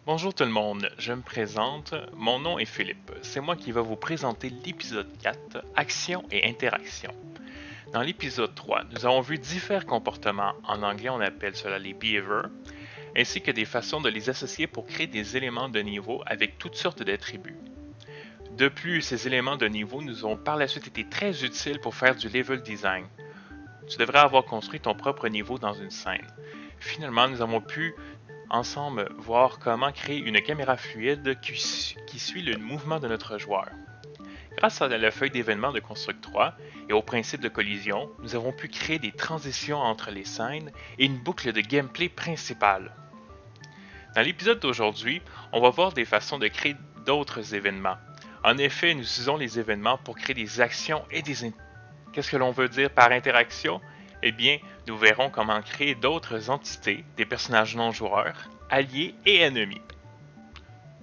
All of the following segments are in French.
Bonjour tout le monde, je me présente, mon nom est Philippe. C'est moi qui va vous présenter l'épisode 4, Action et interaction. Dans l'épisode 3, nous avons vu différents comportements, en anglais on appelle cela les behaviors, ainsi que des façons de les associer pour créer des éléments de niveau avec toutes sortes d'attributs. De plus, ces éléments de niveau nous ont par la suite été très utiles pour faire du level design. Tu devrais avoir construit ton propre niveau dans une scène. Finalement, nous avons pu ensemble voir comment créer une caméra fluide qui suit le mouvement de notre joueur. Grâce à la feuille d'événements de Construct 3 et au principe de collision, nous avons pu créer des transitions entre les scènes et une boucle de gameplay principale. Dans l'épisode d'aujourd'hui, on va voir des façons de créer d'autres événements. En effet, nous utilisons les événements pour créer des actions et des... Qu'est-ce que l'on veut dire par interaction? Eh bien, nous verrons comment créer d'autres entités, des personnages non-joueurs, alliés et ennemis.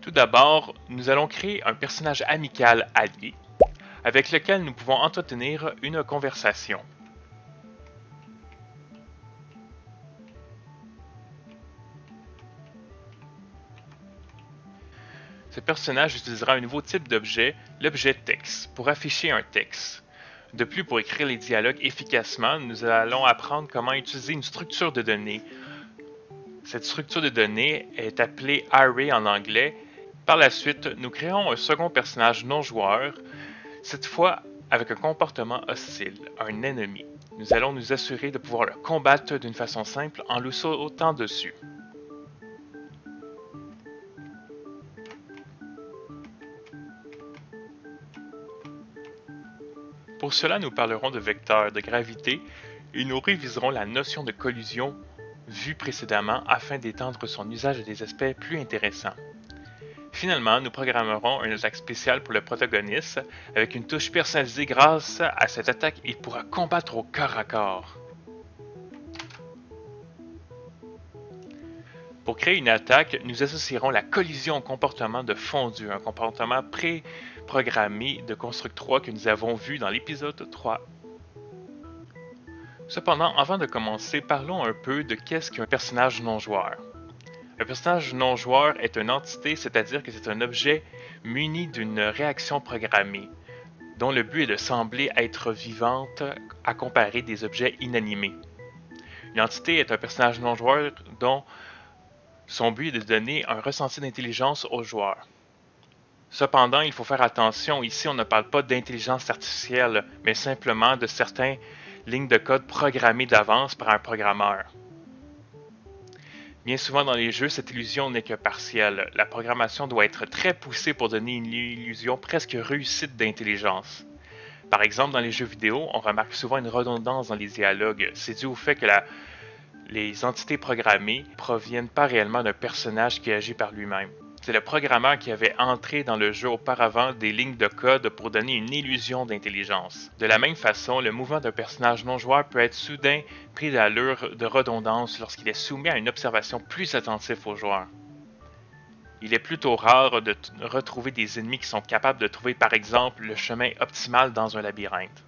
Tout d'abord, nous allons créer un personnage amical allié, avec lequel nous pouvons entretenir une conversation. Ce personnage utilisera un nouveau type d'objet, l'objet texte, pour afficher un texte. De plus, pour écrire les dialogues efficacement, nous allons apprendre comment utiliser une structure de données. Cette structure de données est appelée array en anglais. Par la suite, nous créons un second personnage non joueur, cette fois avec un comportement hostile, un ennemi. Nous allons nous assurer de pouvoir le combattre d'une façon simple en lui sautant dessus. Pour cela, nous parlerons de vecteurs de gravité et nous réviserons la notion de collision vue précédemment afin d'étendre son usage à des aspects plus intéressants. Finalement, nous programmerons une attaque spéciale pour le protagoniste. Avec une touche personnalisée grâce à cette attaque, il pourra combattre au corps à corps. Pour créer une attaque, nous associerons la collision au comportement de fondu, un comportement pré-programmé de Construct 3 que nous avons vu dans l'épisode 3. Cependant, avant de commencer, parlons un peu de qu'est-ce qu'un personnage non-joueur. Un personnage non-joueur est une entité, c'est-à-dire que c'est un objet muni d'une réaction programmée, dont le but est de sembler être vivante à comparer des objets inanimés. Une entité est un personnage non-joueur dont son but est de donner un ressenti d'intelligence au joueur. Cependant, il faut faire attention, ici on ne parle pas d'intelligence artificielle, mais simplement de certaines lignes de code programmées d'avance par un programmeur. Bien souvent dans les jeux, cette illusion n'est que partielle. La programmation doit être très poussée pour donner une illusion presque réussite d'intelligence. Par exemple, dans les jeux vidéo, on remarque souvent une redondance dans les dialogues. C'est dû au fait que les entités programmées ne proviennent pas réellement d'un personnage qui agit par lui-même. C'est le programmeur qui avait entré dans le jeu auparavant des lignes de code pour donner une illusion d'intelligence. De la même façon, le mouvement d'un personnage non-joueur peut être soudain pris d'allure de redondance lorsqu'il est soumis à une observation plus attentive au joueur. Il est plutôt rare de retrouver des ennemis qui sont capables de trouver par exemple le chemin optimal dans un labyrinthe.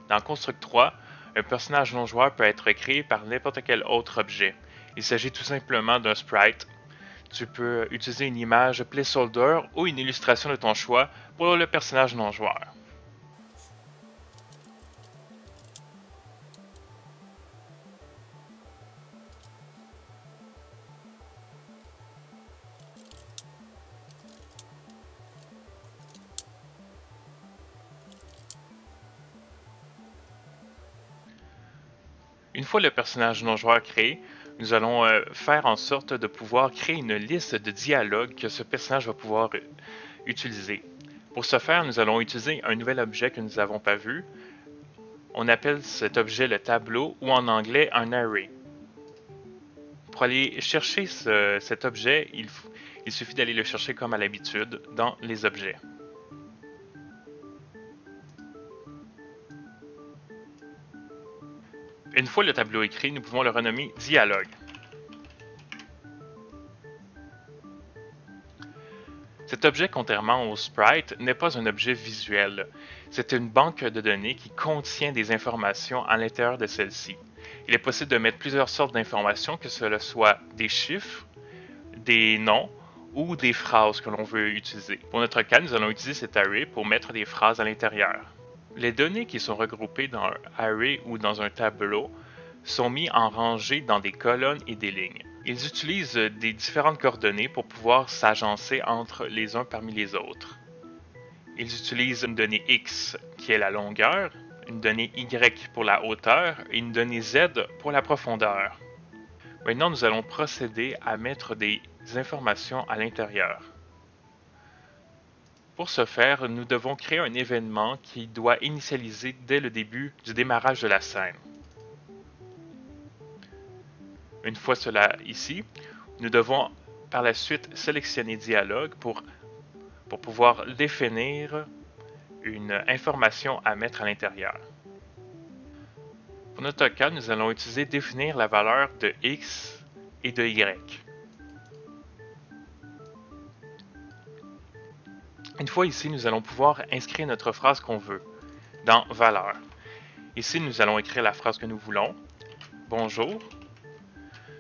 Dans Construct 3, un personnage non-joueur peut être créé par n'importe quel autre objet. Il s'agit tout simplement d'un sprite. Tu peux utiliser une image placeholder ou une illustration de ton choix pour le personnage non-joueur. Une fois le personnage non-joueur créé, nous allons faire en sorte de pouvoir créer une liste de dialogues que ce personnage va pouvoir utiliser. Pour ce faire, nous allons utiliser un nouvel objet que nous n'avons pas vu. On appelle cet objet le tableau ou en anglais un array. Pour aller chercher cet objet, il suffit d'aller le chercher comme à l'habitude dans les objets. Une fois le tableau écrit, nous pouvons le renommer dialogue. Cet objet, contrairement au sprite, n'est pas un objet visuel. C'est une banque de données qui contient des informations à l'intérieur de celle-ci. Il est possible de mettre plusieurs sortes d'informations, que ce soit des chiffres, des noms ou des phrases que l'on veut utiliser. Pour notre cas, nous allons utiliser cet array pour mettre des phrases à l'intérieur. Les données qui sont regroupées dans un array ou dans un tableau sont mises en rangée dans des colonnes et des lignes. Ils utilisent des différentes coordonnées pour pouvoir s'agencer entre les uns parmi les autres. Ils utilisent une donnée x qui est la longueur, une donnée y pour la hauteur et une donnée z pour la profondeur. Maintenant, nous allons procéder à mettre des informations à l'intérieur. Pour ce faire, nous devons créer un événement qui doit initialiser dès le début du démarrage de la scène. Une fois cela ici, nous devons par la suite sélectionner Dialogue pour pouvoir définir une information à mettre à l'intérieur. Pour notre cas, nous allons utiliser définir la valeur de x et de y. Une fois ici, nous allons pouvoir inscrire notre phrase qu'on veut dans valeur. Ici, nous allons écrire la phrase que nous voulons. Bonjour.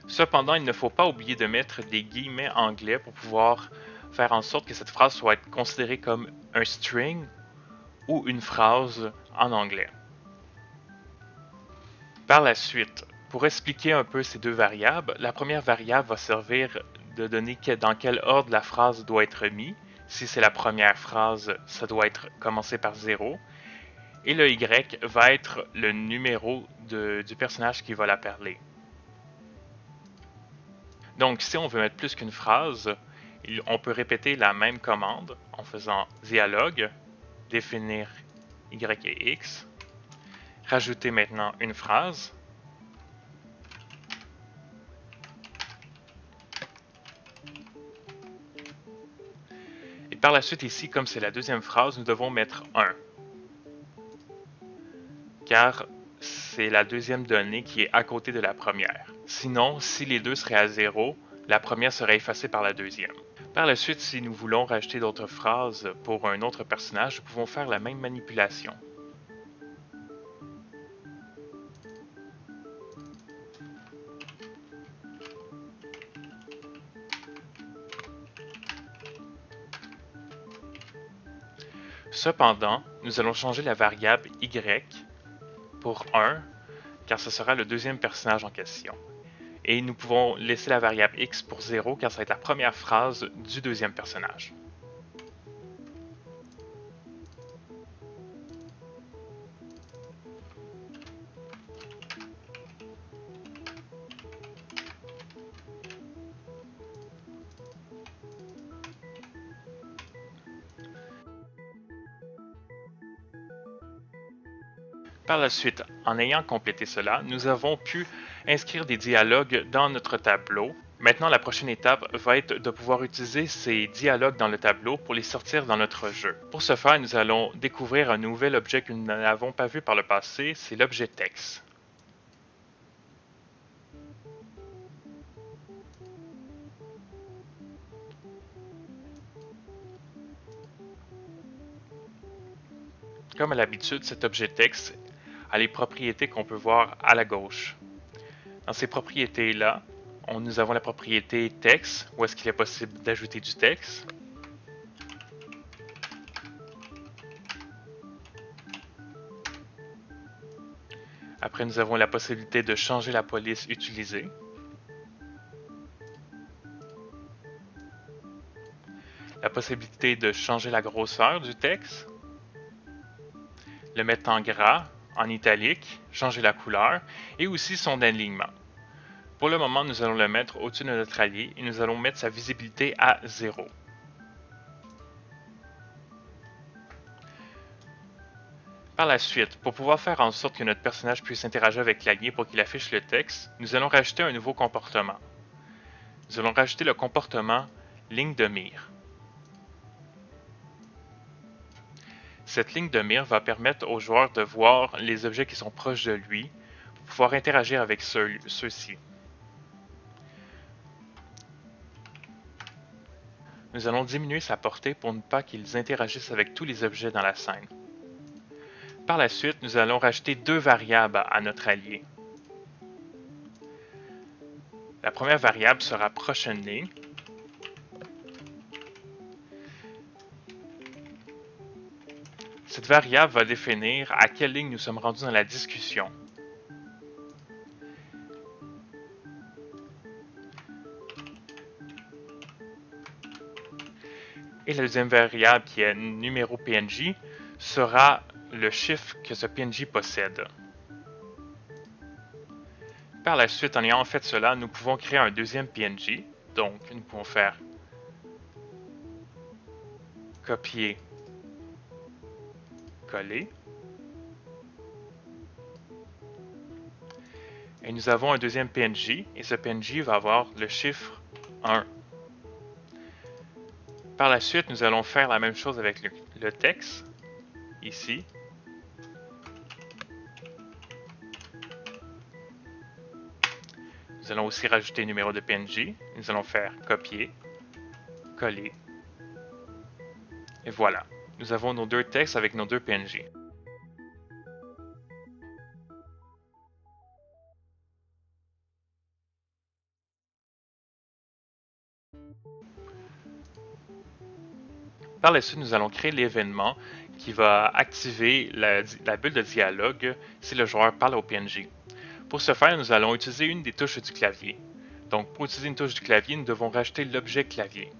Cependant, il ne faut pas oublier de mettre des guillemets anglais pour pouvoir faire en sorte que cette phrase soit considérée comme un string ou une phrase en anglais. Par la suite, pour expliquer un peu ces deux variables, la première variable va servir de donner dans quel ordre la phrase doit être mise. Si c'est la première phrase, ça doit être commencé par 0. Et le y va être le numéro du personnage qui va la parler. Donc, si on veut mettre plus qu'une phrase, on peut répéter la même commande en faisant dialogue, définir y et x, rajouter maintenant une phrase, et par la suite ici, comme c'est la deuxième phrase, nous devons mettre 1, car c'est la deuxième donnée qui est à côté de la première. Sinon, si les deux seraient à 0, la première serait effacée par la deuxième. Par la suite, si nous voulons rajouter d'autres phrases pour un autre personnage, nous pouvons faire la même manipulation. Cependant, nous allons changer la variable y pour 1, car ce sera le deuxième personnage en question. Et nous pouvons laisser la variable x pour 0, car ça va être la première phrase du deuxième personnage. Par la suite, en ayant complété cela, nous avons pu inscrire des dialogues dans notre tableau. Maintenant, la prochaine étape va être de pouvoir utiliser ces dialogues dans le tableau pour les sortir dans notre jeu. Pour ce faire, nous allons découvrir un nouvel objet que nous n'avons pas vu par le passé, c'est l'objet texte. Comme à l'habitude, cet objet texte a les propriétés qu'on peut voir à la gauche. Dans ces propriétés-là, nous avons la propriété texte, où est-ce qu'il est possible d'ajouter du texte. Après, nous avons la possibilité de changer la police utilisée. La possibilité de changer la grosseur du texte. Le mettre en gras, en italique, changer la couleur et aussi son alignement. Pour le moment, nous allons le mettre au-dessus de notre allié et nous allons mettre sa visibilité à 0. Par la suite, pour pouvoir faire en sorte que notre personnage puisse interagir avec l'allié pour qu'il affiche le texte, nous allons rajouter un nouveau comportement. Nous allons rajouter le comportement ligne de mire. Cette ligne de mire va permettre au joueur de voir les objets qui sont proches de lui, pour pouvoir interagir avec ceux-ci. Nous allons diminuer sa portée pour ne pas qu'ils interagissent avec tous les objets dans la scène. Par la suite, nous allons rajouter deux variables à notre allié. La première variable sera prochaine ligne. Cette variable va définir à quelle ligne nous sommes rendus dans la discussion. Et la deuxième variable, qui est numéro PNG, sera le chiffre que ce PNG possède. Par la suite, en ayant fait cela, nous pouvons créer un deuxième PNG. Donc, nous pouvons faire copier, coller. Et nous avons un deuxième PNG, et ce PNG va avoir le chiffre 1. Par la suite, nous allons faire la même chose avec le texte, ici. Nous allons aussi rajouter le numéro de PNG. Nous allons faire copier, coller. Et voilà, nous avons nos deux textes avec nos deux PNG. Par la suite, nous allons créer l'événement qui va activer la bulle de dialogue si le joueur parle au PNG. Pour ce faire, nous allons utiliser une des touches du clavier. Donc, pour utiliser une touche du clavier, nous devons rajouter l'objet clavier.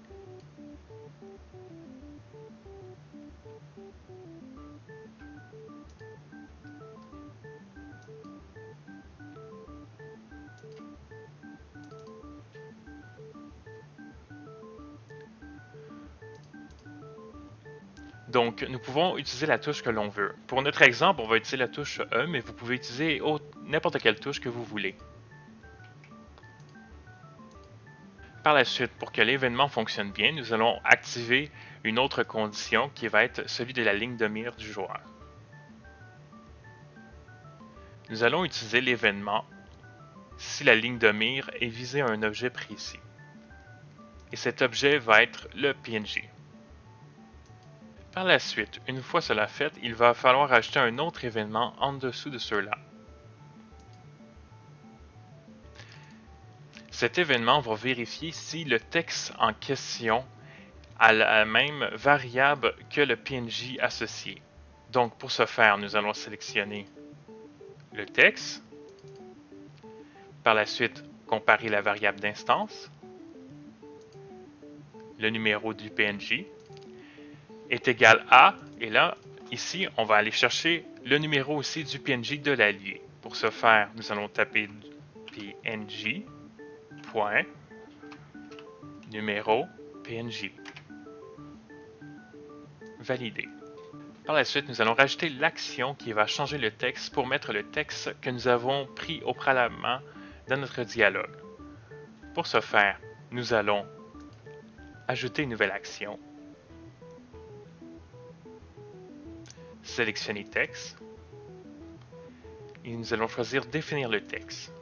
Donc, nous pouvons utiliser la touche que l'on veut. Pour notre exemple, on va utiliser la touche E, mais vous pouvez utiliser n'importe quelle touche que vous voulez. Par la suite, pour que l'événement fonctionne bien, nous allons activer une autre condition qui va être celui de la ligne de mire du joueur. Nous allons utiliser l'événement si la ligne de mire est visée à un objet précis. Et cet objet va être le PNG. Par la suite, une fois cela fait, il va falloir ajouter un autre événement en dessous de ceux-là. Cet événement va vérifier si le texte en question a la même variable que le PNG associé. Donc pour ce faire, nous allons sélectionner le texte. Par la suite, comparer la variable d'instance. Le numéro du PNG est égal à, et là, ici, on va aller chercher le numéro aussi du PNG de l'allié. Pour ce faire, nous allons taper PNG, point, numéro, PNG. Valider. Par la suite, nous allons rajouter l'action qui va changer le texte pour mettre le texte que nous avons pris au préalablement dans notre dialogue. Pour ce faire, nous allons ajouter une nouvelle action. Sélectionner texte. Et nous allons choisir définir le texte.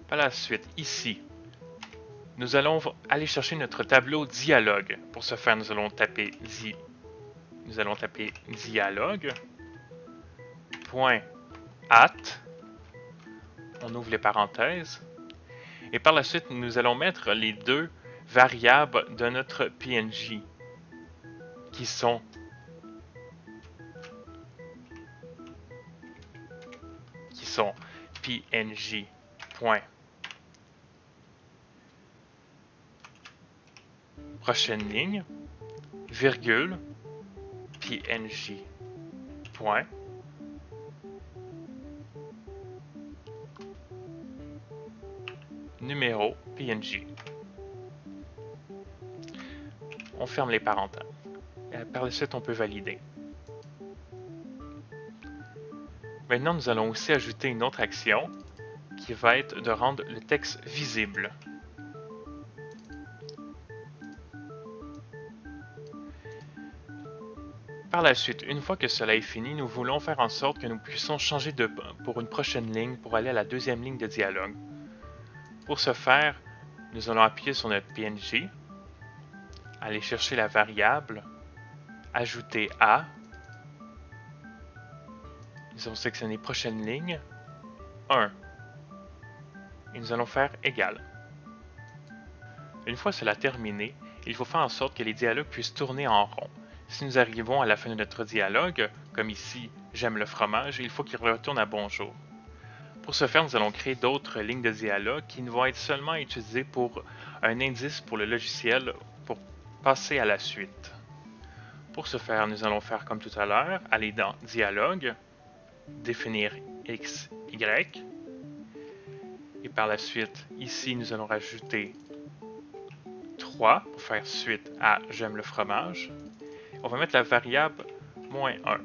Par la suite, ici, nous allons aller chercher notre tableau dialogue. Pour ce faire, nous allons taper dialogue. Point at. On ouvre les parenthèses. Et par la suite, nous allons mettre les deux variables de notre PNG qui sont PNG. Prochaine ligne, virgule, PNG. Point. Numéro PNG. On ferme les parenthèses. Par la suite, on peut valider. Maintenant, nous allons aussi ajouter une autre action qui va être de rendre le texte visible. Par la suite, une fois que cela est fini, nous voulons faire en sorte que nous puissions changer pour une prochaine ligne pour aller à la deuxième ligne de dialogue. Pour ce faire, nous allons appuyer sur notre PNG, aller chercher la variable, ajouter à, nous allons sélectionner prochaine ligne, 1, et nous allons faire égal. Une fois cela terminé, il faut faire en sorte que les dialogues puissent tourner en rond. Si nous arrivons à la fin de notre dialogue, comme ici « J'aime le fromage », il faut qu'il retourne à « Bonjour ». Pour ce faire, nous allons créer d'autres lignes de dialogue qui ne vont être seulement utilisées pour un indice pour le logiciel pour passer à la suite. Pour ce faire, nous allons faire comme tout à l'heure, aller dans « Dialogue », définir X, Y, et par la suite, ici, nous allons rajouter 3 pour faire suite à « J'aime le fromage ». On va mettre la variable -1.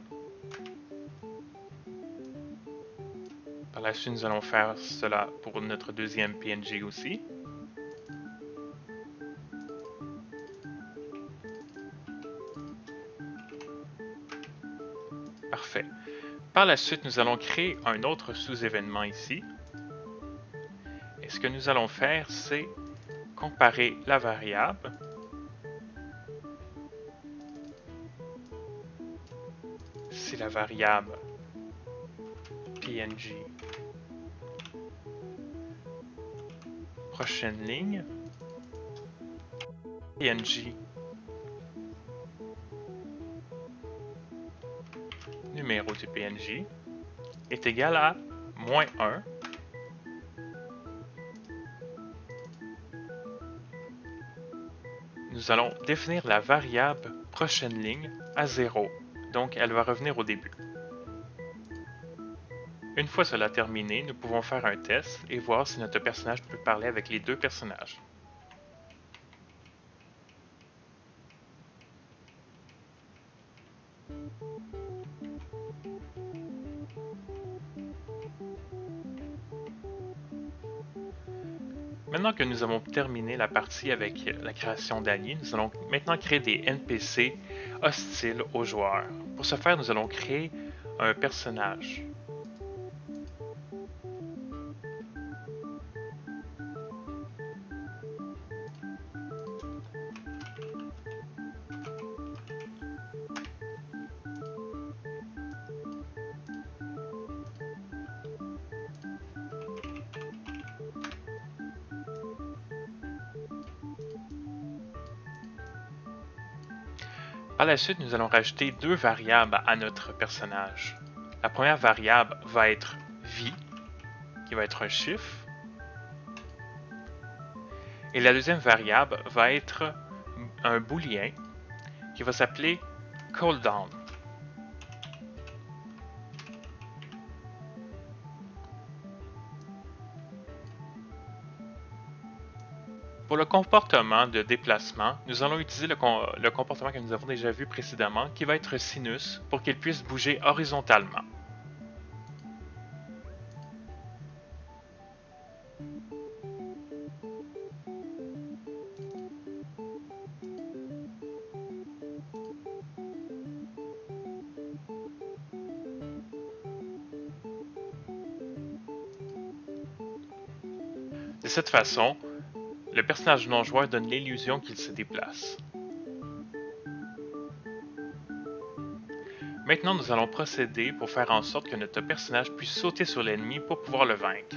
Par la suite, nous allons faire cela pour notre deuxième PNG aussi. Parfait. Par la suite, nous allons créer un autre sous-événement ici. Et ce que nous allons faire, c'est comparer la variable si la variable PNG prochaine ligne PNG numéro du PNG est égal à -1. Nous allons définir la variable prochaine ligne à 0, donc elle va revenir au début. Une fois cela terminé, nous pouvons faire un test et voir si notre personnage peut parler avec les deux personnages. Maintenant que nous avons terminé la partie avec la création d'alliés, nous allons maintenant créer des NPC hostiles aux joueurs. Pour ce faire, nous allons créer un personnage. Par la suite, nous allons rajouter deux variables à notre personnage. La première variable va être vie, qui va être un chiffre. Et la deuxième variable va être un booléen qui va s'appeler cooldown. Pour le comportement de déplacement, nous allons utiliser le comportement que nous avons déjà vu précédemment, qui va être sinus, pour qu'il puisse bouger horizontalement. De cette façon, le personnage non-joueur donne l'illusion qu'il se déplace. Maintenant, nous allons procéder pour faire en sorte que notre personnage puisse sauter sur l'ennemi pour pouvoir le vaincre.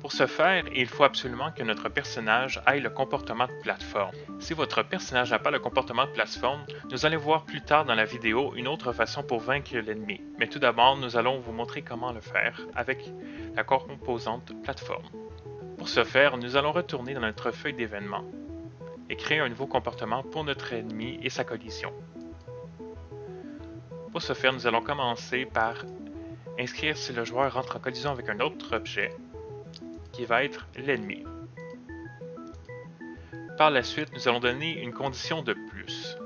Pour ce faire, il faut absolument que notre personnage ait le comportement de plateforme. Si votre personnage n'a pas le comportement de plateforme, nous allons voir plus tard dans la vidéo une autre façon pour vaincre l'ennemi. Mais tout d'abord, nous allons vous montrer comment le faire avec la composante plateforme. Pour ce faire, nous allons retourner dans notre feuille d'événements et créer un nouveau comportement pour notre ennemi et sa collision. Pour ce faire, nous allons commencer par inscrire si le joueur rentre en collision avec un autre objet, qui va être l'ennemi. Par la suite, nous allons donner une condition de plus.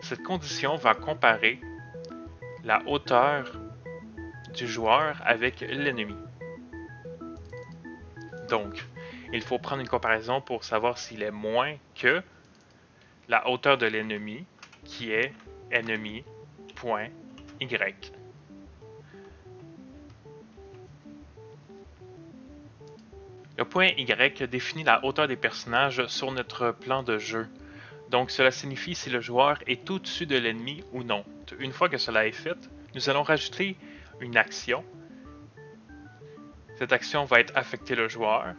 Cette condition va comparer la hauteur du joueur avec l'ennemi. Donc, il faut prendre une comparaison pour savoir s'il est moins que la hauteur de l'ennemi, qui est ennemi.y. Le point Y définit la hauteur des personnages sur notre plan de jeu. Donc, cela signifie si le joueur est au-dessus de l'ennemi ou non. Une fois que cela est fait, nous allons rajouter une action. Cette action va être affecter le joueur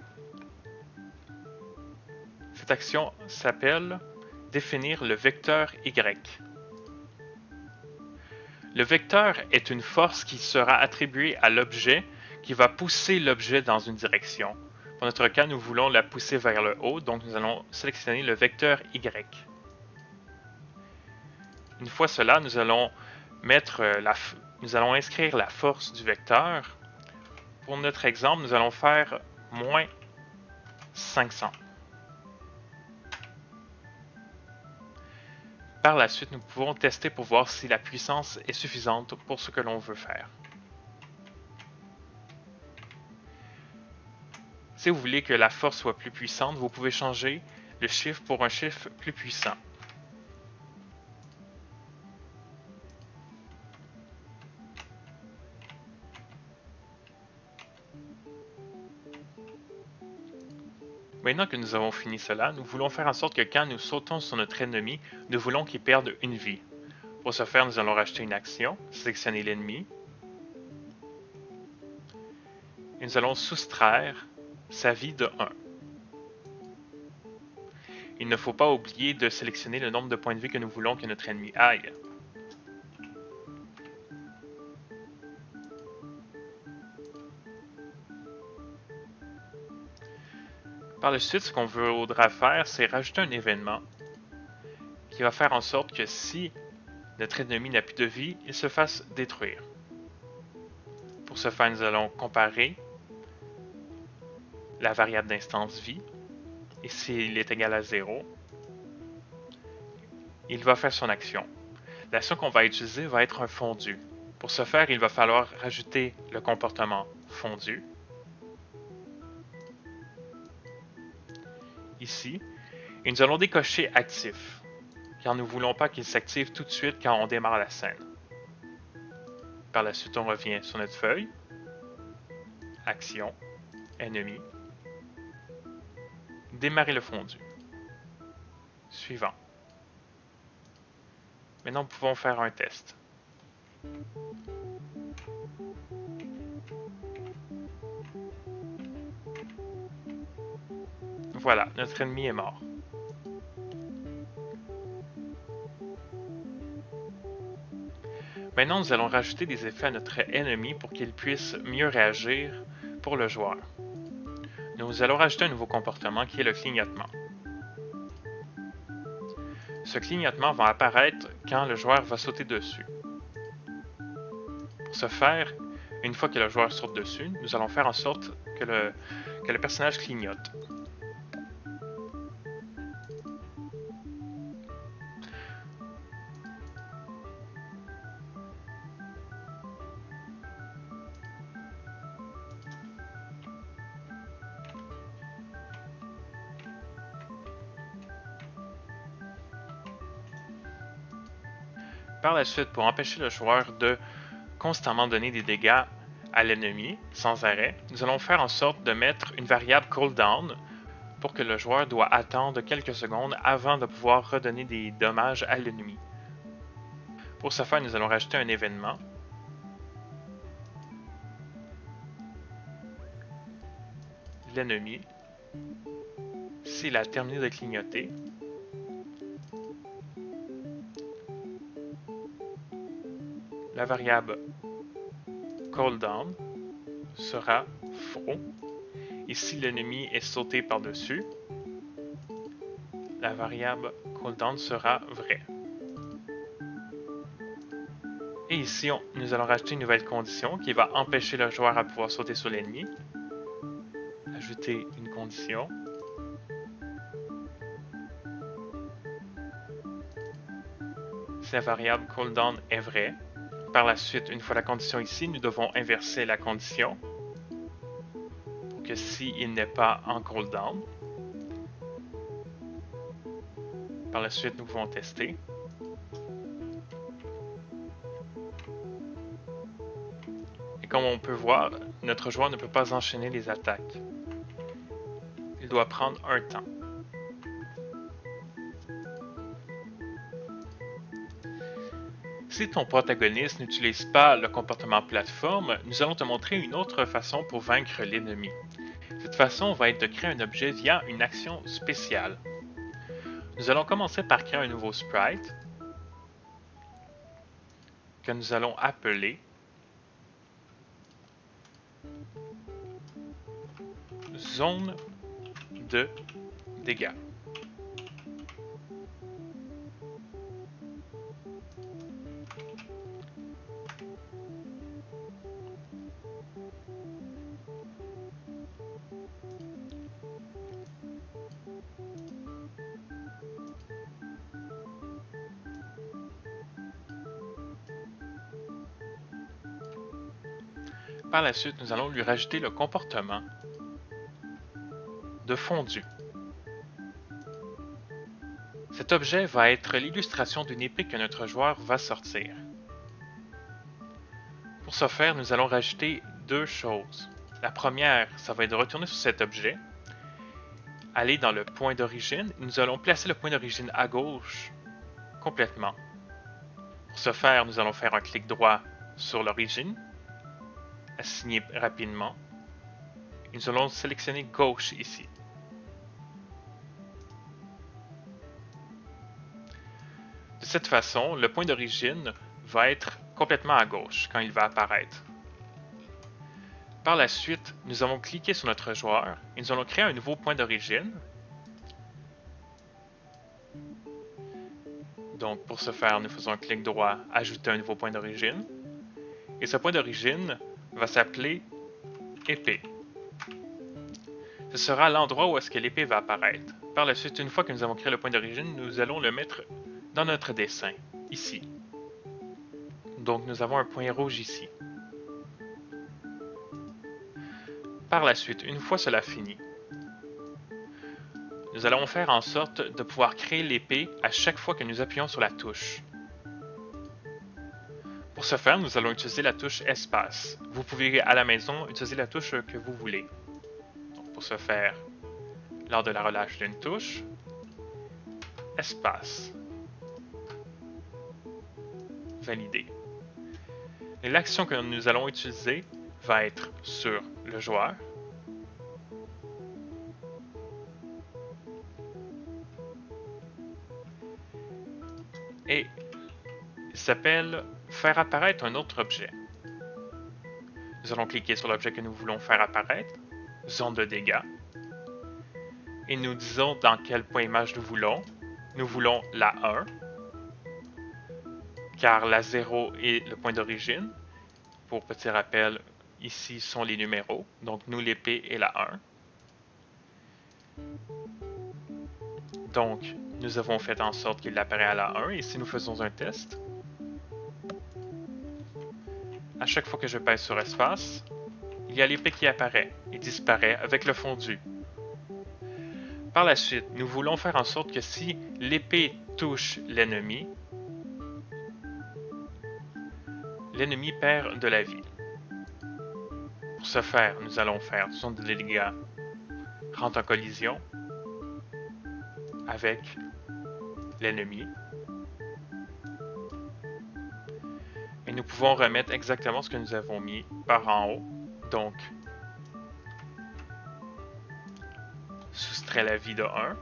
Cette action s'appelle définir le vecteur Y. Le vecteur est une force qui sera attribuée à l'objet qui va pousser l'objet dans une direction. Pour notre cas, nous voulons la pousser vers le haut, donc nous allons sélectionner le vecteur Y. Une fois cela, nous allons inscrire la force du vecteur. Pour notre exemple, nous allons faire moins 500. Par la suite, nous pouvons tester pour voir si la puissance est suffisante pour ce que l'on veut faire. Si vous voulez que la force soit plus puissante, vous pouvez changer le chiffre pour un chiffre plus puissant. Maintenant que nous avons fini cela, nous voulons faire en sorte que quand nous sautons sur notre ennemi, nous voulons qu'il perde une vie. Pour ce faire, nous allons rajouter une action, sélectionner l'ennemi, et nous allons soustraire sa vie de 1. Il ne faut pas oublier de sélectionner le nombre de points de vie que nous voulons que notre ennemi aille. Par la suite, ce qu'on voudra faire, c'est rajouter un événement qui va faire en sorte que si notre ennemi n'a plus de vie, il se fasse détruire. Pour ce faire, nous allons comparer la variable d'instance vie, et s'il est égal à 0, il va faire son action. L'action qu'on va utiliser va être un fondu. Pour ce faire, il va falloir rajouter le comportement fondu ici, et nous allons décocher actif, car nous ne voulons pas qu'il s'active tout de suite quand on démarre la scène. Par la suite, on revient sur notre feuille, action, ennemi, démarrer le fondu. Suivant. Maintenant, nous pouvons faire un test. Voilà, notre ennemi est mort. Maintenant, nous allons rajouter des effets à notre ennemi pour qu'il puisse mieux réagir pour le joueur. Nous allons rajouter un nouveau comportement qui est le clignotement. Ce clignotement va apparaître quand le joueur va sauter dessus. Pour ce faire, une fois que le joueur saute dessus, nous allons faire en sorte que le personnage clignote. Par la suite, pour empêcher le joueur de constamment donner des dégâts à l'ennemi sans arrêt, nous allons faire en sorte de mettre une variable cooldown pour que le joueur doit attendre quelques secondes avant de pouvoir redonner des dommages à l'ennemi. Pour ce faire, nous allons rajouter un événement. L'ennemi, s'il a terminé de clignoter, la variable cooldown sera faux. Et si l'ennemi est sauté par-dessus, la variable cooldown sera vraie. Et ici, nous allons rajouter une nouvelle condition qui va empêcher le joueur à pouvoir sauter sur l'ennemi. Ajouter une condition. Si la variable cooldown est vraie, par la suite, une fois la condition ici, nous devons inverser la condition pour que s'il n'est pas en cooldown, par la suite, nous pouvons tester. Et comme on peut voir, notre joueur ne peut pas enchaîner les attaques. Il doit prendre un temps. Si ton protagoniste n'utilise pas le comportement plateforme, nous allons te montrer une autre façon pour vaincre l'ennemi. Cette façon va être de créer un objet via une action spéciale. Nous allons commencer par créer un nouveau sprite que nous allons appeler zone de dégâts. Par la suite, nous allons lui rajouter le comportement de fondu. Cet objet va être l'illustration d'une épée que notre joueur va sortir. Pour ce faire, nous allons rajouter deux choses. La première, ça va être de retourner sur cet objet, aller dans le point d'origine. Nous allons placer le point d'origine à gauche complètement. Pour ce faire, nous allons faire un clic droit sur l'origine, assigner rapidement. Et nous allons sélectionner gauche ici. De cette façon, le point d'origine va être complètement à gauche quand il va apparaître. Par la suite, nous allons cliquer sur notre joueur et nous allons créer un nouveau point d'origine. Donc pour ce faire, nous faisons un clic droit, ajouter un nouveau point d'origine. Et ce point d'origine va s'appeler épée. Ce sera l'endroit où est-ce que l'épée va apparaître. Par la suite, une fois que nous avons créé le point d'origine, nous allons le mettre dans notre dessin, ici. Donc nous avons un point rouge ici. Par la suite, une fois cela fini, nous allons faire en sorte de pouvoir créer l'épée à chaque fois que nous appuyons sur la touche. Pour ce faire, nous allons utiliser la touche espace. Vous pouvez à la maison utiliser la touche que vous voulez. Donc, pour ce faire, lors de la relâche d'une touche, espace. Valider. Et l'action que nous allons utiliser va être sur le joueur. Et il s'appelle faire apparaître un autre objet. Nous allons cliquer sur l'objet que nous voulons faire apparaître, zone de dégâts, et nous disons dans quel point image nous voulons. Nous voulons la 1, car la 0 est le point d'origine. Pour petit rappel, ici sont les numéros, donc nous l'épée est la 1. Donc, nous avons fait en sorte qu'il apparaît à la 1, et si nous faisons un test, à chaque fois que je pèse sur espace, il y a l'épée qui apparaît et disparaît avec le fondu. Par la suite, nous voulons faire en sorte que si l'épée touche l'ennemi, l'ennemi perd de la vie. Pour ce faire, nous allons faire zone de dégâts, rentre en collision avec l'ennemi. Et nous pouvons remettre exactement ce que nous avons mis par en haut. Donc, soustrait la vie de 1,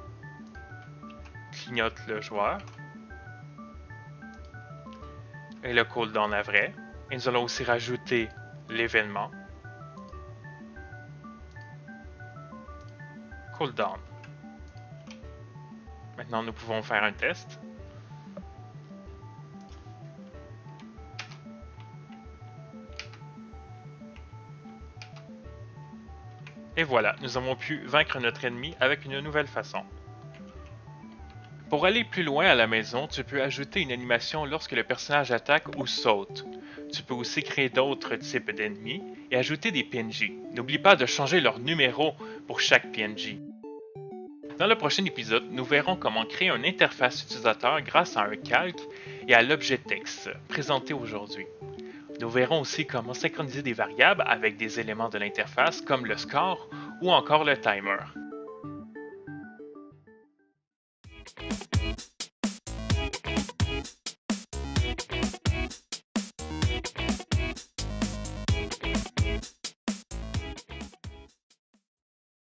clignote le joueur, et le cooldown à vrai. Et nous allons aussi rajouter l'événement cooldown. Maintenant, nous pouvons faire un test. Et voilà, nous avons pu vaincre notre ennemi avec une nouvelle façon. Pour aller plus loin à la maison, tu peux ajouter une animation lorsque le personnage attaque ou saute. Tu peux aussi créer d'autres types d'ennemis et ajouter des PNJ. N'oublie pas de changer leur numéro pour chaque PNJ. Dans le prochain épisode, nous verrons comment créer une interface utilisateur grâce à un calque et à l'objet texte présenté aujourd'hui. Nous verrons aussi comment synchroniser des variables avec des éléments de l'interface comme le score ou encore le timer.